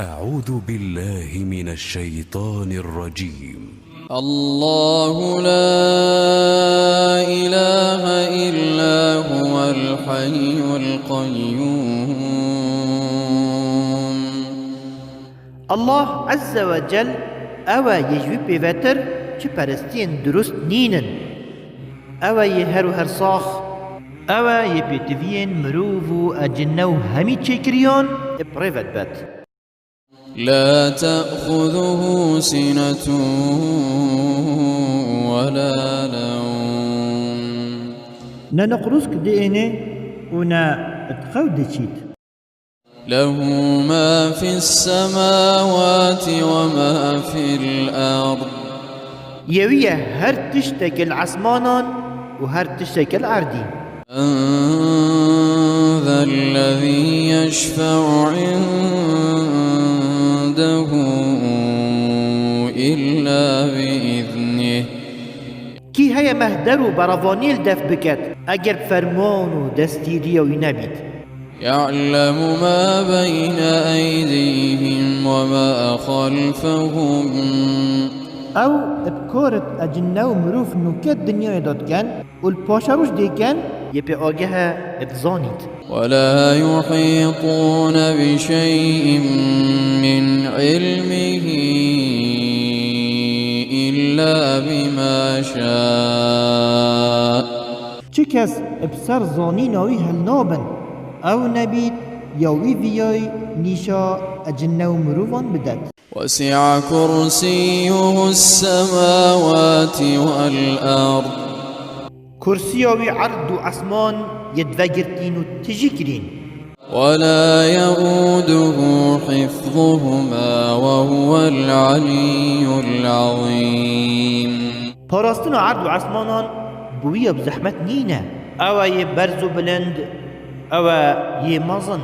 أعوذ بالله من الشيطان الرجيم. الله لا إله إلا هو الحي القيوم. الله عز وجل أوا يجوي بيوتر چه پرستين درست نينن أوا يهر و هرصاخ أوا يبيتفين مروفو أجنو همي چكريون بريفت بات لا تأخذه سنة ولا نوم. ننقرسك دينه ونا اتخو ديشيت له ما في السماوات وما في الأرض. يوية هر تشتك العسمانان وهر تشتك الأرضي. ذا الذي يشفع عنده إلا بإذنه. كي هيا مهدر و برافانيل دف بكت اگر فرمان و دستيري و ينبيت. يعلم ما بين أيديهم وما خلفهم. او بكورت اجنو مروف نوكت دنيا داد كان والباشروش دي كان يبي آگه بزانيت. ولا يحيطون بشيء من علمه إلا بما شاء. چه کس بسر زانی ناوی هلنابن او نبید یاوی ویای نیشا اجنو مروفان بدد. وسع كرسيه السماوات والأرض. كرسيوي عرض عثمان يدفجرتين تجكرين. ولا يؤوده حفظهما وهو العلي العظيم. پاراستن عرض عثمانان بويا بزحمت نينا او يبرزو بلند او يمازن.